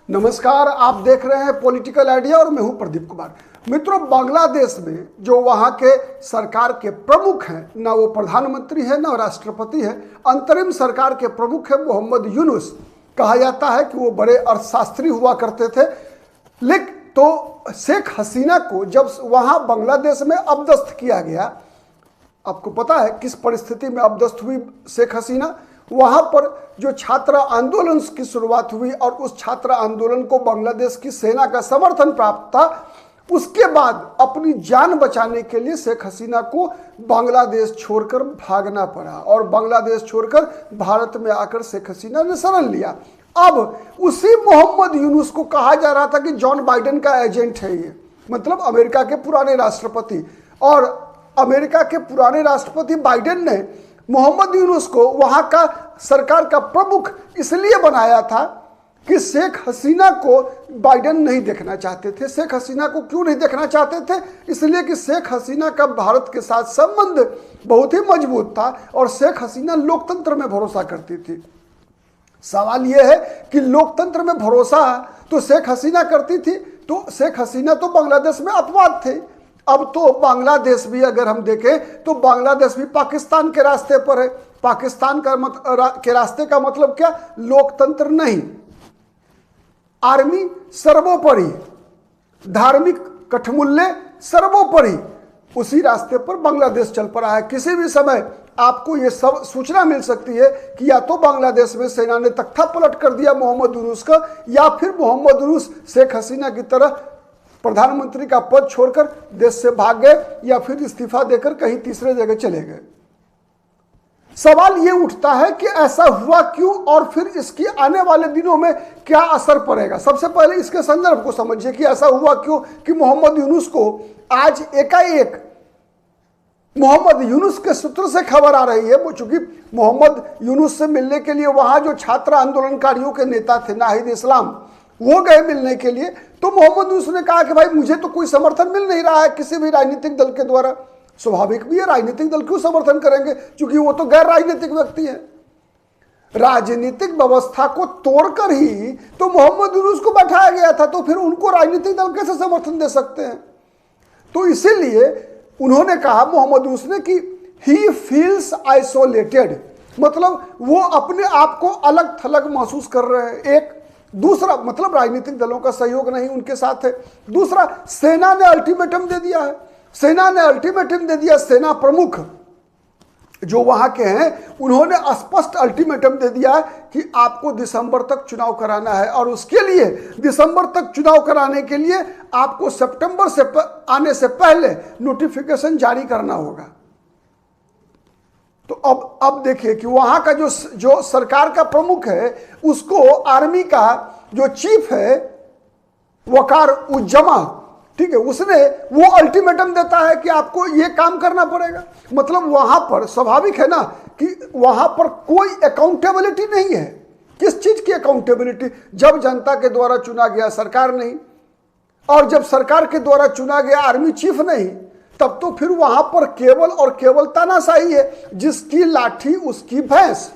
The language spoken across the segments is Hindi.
नमस्कार, आप देख रहे हैं पॉलिटिकल आइडिया और मैं हूं प्रदीप कुमार। मित्रों, बांग्लादेश में जो वहां के सरकार के प्रमुख हैं, ना वो प्रधानमंत्री है ना राष्ट्रपति है, अंतरिम सरकार के प्रमुख है मोहम्मद यूनुस। कहा जाता है कि वो बड़े अर्थशास्त्री हुआ करते थे। लेकिन तो शेख हसीना को जब वहां बांग्लादेश में अपदस्थ किया गया, आपको पता है किस परिस्थिति में अपदस्थ हुई शेख हसीना। वहां पर जो छात्र आंदोलन की शुरुआत हुई और उस छात्र आंदोलन को बांग्लादेश की सेना का समर्थन प्राप्त था। उसके बाद अपनी जान बचाने के लिए शेख हसीना को बांग्लादेश छोड़कर भागना पड़ा और बांग्लादेश छोड़कर भारत में आकर शेख हसीना ने शरण लिया। अब उसी मोहम्मद यूनुस को कहा जा रहा था कि जॉन बाइडेन का एजेंट है ये, मतलब अमेरिका के पुराने राष्ट्रपति। और अमेरिका के पुराने राष्ट्रपति बाइडेन ने मोहम्मद यूनुस को वहां का सरकार का प्रमुख इसलिए बनाया था कि शेख हसीना को बाइडेन नहीं देखना चाहते थे। शेख हसीना को क्यों नहीं देखना चाहते थे? इसलिए कि शेख हसीना का भारत के साथ संबंध बहुत ही मजबूत था और शेख हसीना लोकतंत्र में भरोसा करती थी। सवाल यह है कि लोकतंत्र में भरोसा तो शेख हसीना करती थी, तो शेख हसीना तो बांग्लादेश में अपवाद थे। अब तो बांग्लादेश भी अगर हम देखें तो बांग्लादेश भी पाकिस्तान के रास्ते पर है। पाकिस्तान के रास्ते का मतलब क्या? लोकतंत्र नहीं, आर्मी सर्वोपरि, धार्मिक कठमूल्य सर्वोपरि, उसी रास्ते पर बांग्लादेश चल पड़ा है। किसी भी समय आपको यह सब सूचना मिल सकती है कि या तो बांग्लादेश में सेना ने तख्ता पलट कर दिया मोहम्मद यूनुस का, या फिर मोहम्मद यूनुस शेख हसीना की तरह प्रधानमंत्री का पद छोड़कर देश से भाग गए या फिर इस्तीफा देकर कहीं तीसरे जगह चले गए। सवाल ये उठता है कि ऐसा हुआ क्यों और फिर इसकी आने वाले दिनों में क्या असर पड़ेगा। सबसे पहले इसके संदर्भ को समझिए कि ऐसा हुआ क्यों कि मोहम्मद यूनुस को आज एकाएक मोहम्मद यूनुस के सूत्र से खबर आ रही है। चूंकि मोहम्मद यूनुस से मिलने के लिए वहां जो छात्र आंदोलनकारियों के नेता थे नाहिद इस्लाम, वो गए मिलने के लिए, तो मोहम्मद यूनुस ने कहा कि भाई मुझे तो कोई समर्थन मिल नहीं रहा है किसी भी राजनीतिक दल के द्वारा। स्वाभाविक भी है, राजनीतिक दल क्यों समर्थन करेंगे, क्योंकि वो तो गैर राजनीतिक व्यक्ति है। राजनीतिक व्यवस्था को तोड़कर ही तो मोहम्मद यूनुस को बैठाया गया था, तो फिर उनको राजनीतिक दल कैसे समर्थन दे सकते हैं? तो इसीलिए उन्होंने कहा मोहम्मद यूनुस ने कि ही फील्स आइसोलेटेड, मतलब वो अपने आप को अलग थलग महसूस कर रहे हैं। एक दूसरा मतलब राजनीतिक दलों का सहयोग नहीं उनके साथ है। दूसरा, सेना ने अल्टीमेटम दे दिया है। सेना ने अल्टीमेटम दे दिया। सेना प्रमुख जो वहां के हैं उन्होंने स्पष्ट अल्टीमेटम दे दिया है कि आपको दिसंबर तक चुनाव कराना है और उसके लिए दिसंबर तक चुनाव कराने के लिए आपको सितंबर से आने से पहले नोटिफिकेशन जारी करना होगा। तो अब देखिए कि वहां का जो सरकार का प्रमुख है, उसको आर्मी का जो चीफ है वकार उज्जमा, ठीक है, उसने वो अल्टीमेटम देता है कि आपको ये काम करना पड़ेगा। मतलब वहां पर स्वाभाविक है ना कि वहां पर कोई अकाउंटेबिलिटी नहीं है। किस चीज की अकाउंटेबिलिटी? जब जनता के द्वारा चुना गया सरकार नहीं, और जब सरकार के द्वारा चुना गया आर्मी चीफ नहीं, तब तो फिर वहां पर केवल और केवल तानाशाही है। जिसकी लाठी उसकी भैंस।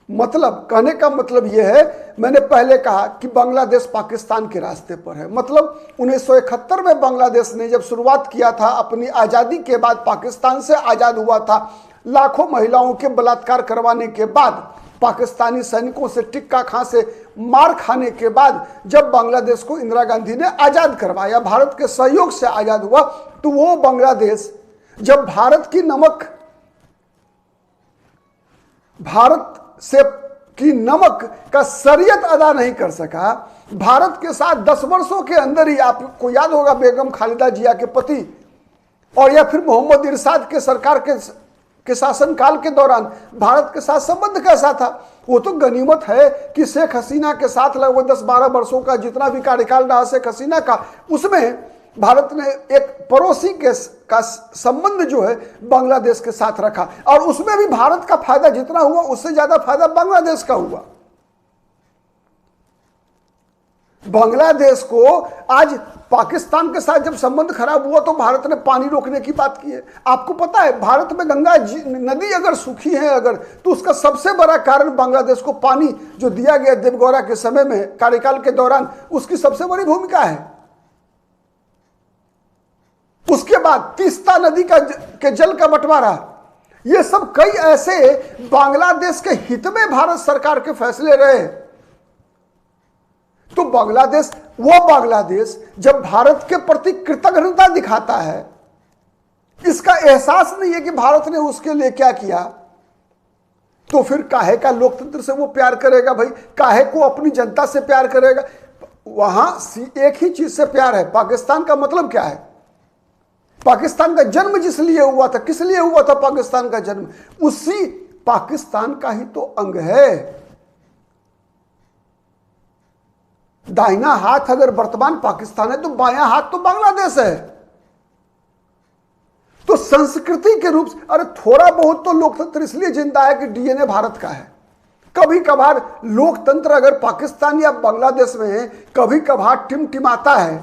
मतलब कहने का मतलब यह है, मैंने पहले कहा कि बांग्लादेश पाकिस्तान के रास्ते पर है। मतलब 1971 में बांग्लादेश ने जब शुरुआत किया था अपनी आज़ादी के बाद, पाकिस्तान से आज़ाद हुआ था, लाखों महिलाओं के बलात्कार करवाने के बाद, पाकिस्तानी सैनिकों से टिक्का खा से मार खाने के बाद, जब बांग्लादेश को इंदिरा गांधी ने आज़ाद करवाया, भारत के सहयोग से आज़ाद हुआ, तो वो बांग्लादेश जब भारत से की नमक का शरीयत अदा नहीं कर सका, भारत के साथ 10 वर्षों के अंदर ही, आपको याद होगा बेगम खालिदा जिया के पति और या फिर मोहम्मद इरशाद के सरकार के शासनकाल के दौरान भारत के साथ संबंध कैसा था। वो तो गनीमत है कि शेख हसीना के साथ लगभग 10-12 वर्षों का जितना भी कार्यकाल रहा शेख हसीना का, उसमें भारत ने एक पड़ोसी का संबंध जो है बांग्लादेश के साथ रखा, और उसमें भी भारत का फायदा जितना हुआ उससे ज्यादा फायदा बांग्लादेश का हुआ। बांग्लादेश को आज पाकिस्तान के साथ जब संबंध खराब हुआ तो भारत ने पानी रोकने की बात की है। आपको पता है भारत में गंगा नदी अगर सूखी है अगर, तो उसका सबसे बड़ा कारण बांग्लादेश को पानी जो दिया गया देवगौड़ा के समय में कार्यकाल के दौरान, उसकी सबसे बड़ी भूमिका है। उसके बाद तीस्ता नदी के जल का बंटवारा, ये सब कई ऐसे बांग्लादेश के हित में भारत सरकार के फैसले रहे। तो बांग्लादेश, वो बांग्लादेश जब भारत के प्रति कृतज्ञता दिखाता है, इसका एहसास नहीं है कि भारत ने उसके लिए क्या किया, तो फिर काहे का लोकतंत्र से वो प्यार करेगा भाई? काहे को अपनी जनता से प्यार करेगा? वहां एक ही चीज से प्यार है। पाकिस्तान का मतलब क्या है? पाकिस्तान का जन्म जिस लिए हुआ था, किस लिए हुआ था पाकिस्तान का जन्म? उसी पाकिस्तान का ही तो अंग है। दाहिना हाथ अगर वर्तमान पाकिस्तान है तो बायां हाथ तो बांग्लादेश है। तो संस्कृति के रूप से, अरे थोड़ा बहुत तो लोकतंत्र इसलिए जिंदा है कि डीएनए भारत का है। कभी कभार लोकतंत्र अगर पाकिस्तान या बांग्लादेश में कभी कभार टिमटिमाता है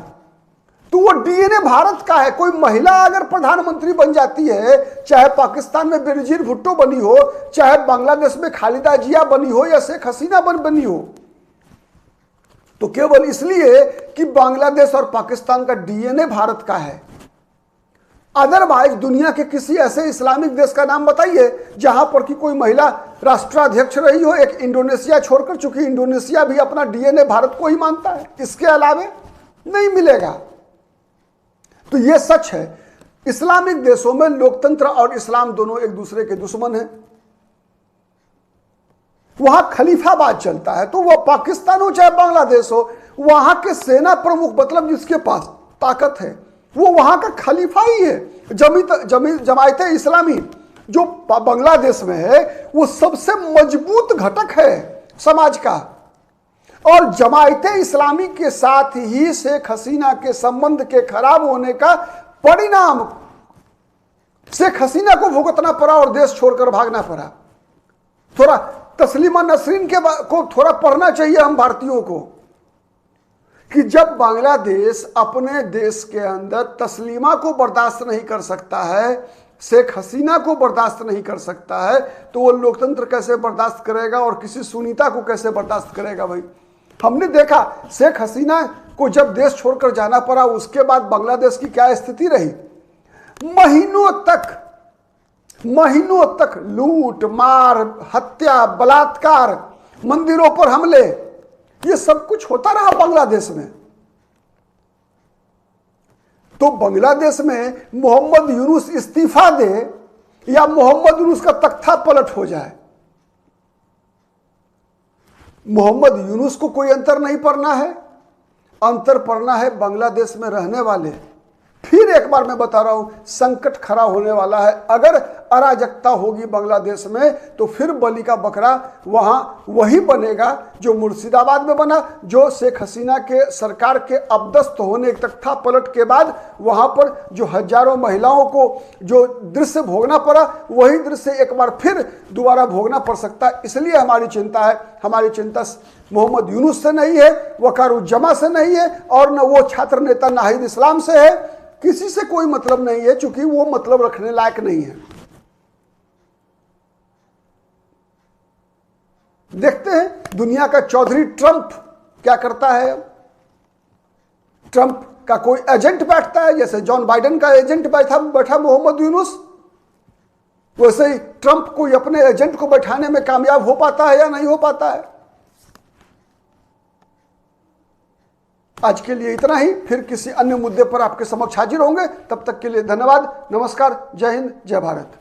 तो वो डीएनए भारत का है। कोई महिला अगर प्रधानमंत्री बन जाती है, चाहे पाकिस्तान में बेनजीर भुट्टो बनी हो, चाहे बांग्लादेश में खालिदा जिया बनी हो या शेख हसीना बनी हो, तो केवल इसलिए कि बांग्लादेश और पाकिस्तान का डीएनए भारत का है। अदरवाइज दुनिया के किसी ऐसे इस्लामिक देश का नाम बताइए जहां पर कि कोई महिला राष्ट्राध्यक्ष रही हो, एक इंडोनेशिया छोड़कर, चूंकि इंडोनेशिया भी अपना डीएनए भारत को ही मानता है, इसके अलावे नहीं मिलेगा। तो यह सच है, इस्लामिक देशों में लोकतंत्र और इस्लाम दोनों एक दूसरे के दुश्मन हैं। वहां खलीफाबाद चलता है, तो वह पाकिस्तान हो चाहे बांग्लादेश हो, वहां के सेना प्रमुख, मतलब जिसके पास ताकत है, वो वहां का खलीफा ही है। जमायत इस्लामी जो बांग्लादेश में है वो सबसे मजबूत घटक है समाज का। और जमायत इस्लामी के साथ ही शेख हसीना के संबंध के खराब होने का परिणाम शेख हसीना को भुगतना पड़ा और देश छोड़कर भागना पड़ा। थोड़ा तस्लीमा नसरीन को थोड़ा पढ़ना चाहिए हम भारतीयों को, कि जब बांग्लादेश अपने देश के अंदर तस्लीमा को बर्दाश्त नहीं कर सकता है, शेख हसीना को बर्दाश्त नहीं कर सकता है, तो वो लोकतंत्र कैसे बर्दाश्त करेगा और किसी सुनीता को कैसे बर्दाश्त करेगा भाई? हमने देखा शेख हसीना को जब देश छोड़कर जाना पड़ा, उसके बाद बांग्लादेश की क्या स्थिति रही। महीनों तक लूट मार, हत्या, बलात्कार, मंदिरों पर हमले, ये सब कुछ होता रहा बांग्लादेश में। तो बांग्लादेश में मोहम्मद यूनुस इस्तीफा दे या मोहम्मद यूनुस का तख्ता पलट हो जाए, मोहम्मद यूनुस को कोई अंतर नहीं पड़ना है। अंतर पड़ना है बांग्लादेश में रहने वाले। फिर एक बार मैं बता रहा हूं, संकट खड़ा होने वाला है। अगर अराजकता होगी बांग्लादेश में तो फिर बलि का बकरा वहां वही बनेगा जो मुर्शिदाबाद में बना, जो शेख हसीना के सरकार के अपदस्थ होने तख्ता पलट के बाद वहां पर जो हजारों महिलाओं को जो दृश्य भोगना पड़ा, वही दृश्य एक बार फिर दोबारा भोगना पड़ सकता है। इसलिए हमारी चिंता है। हमारी चिंता मोहम्मद यूनुस से नहीं है, वकारुज्जमा से नहीं है, और न वो छात्र नेता नाहिद इस्लाम से है। किसी से कोई मतलब नहीं है, क्योंकि वो मतलब रखने लायक नहीं है। देखते हैं दुनिया का चौधरी ट्रंप क्या करता है। ट्रंप का कोई एजेंट बैठता है, जैसे जॉन बाइडेन का एजेंट बैठा मोहम्मद यूनुस, वैसे ही ट्रंप कोई अपने एजेंट को बैठाने में कामयाब हो पाता है या नहीं हो पाता है। आज के लिए इतना ही, फिर किसी अन्य मुद्दे पर आपके समक्ष हाजिर होंगे। तब तक के लिए धन्यवाद, नमस्कार, जय हिंद, जय भारत।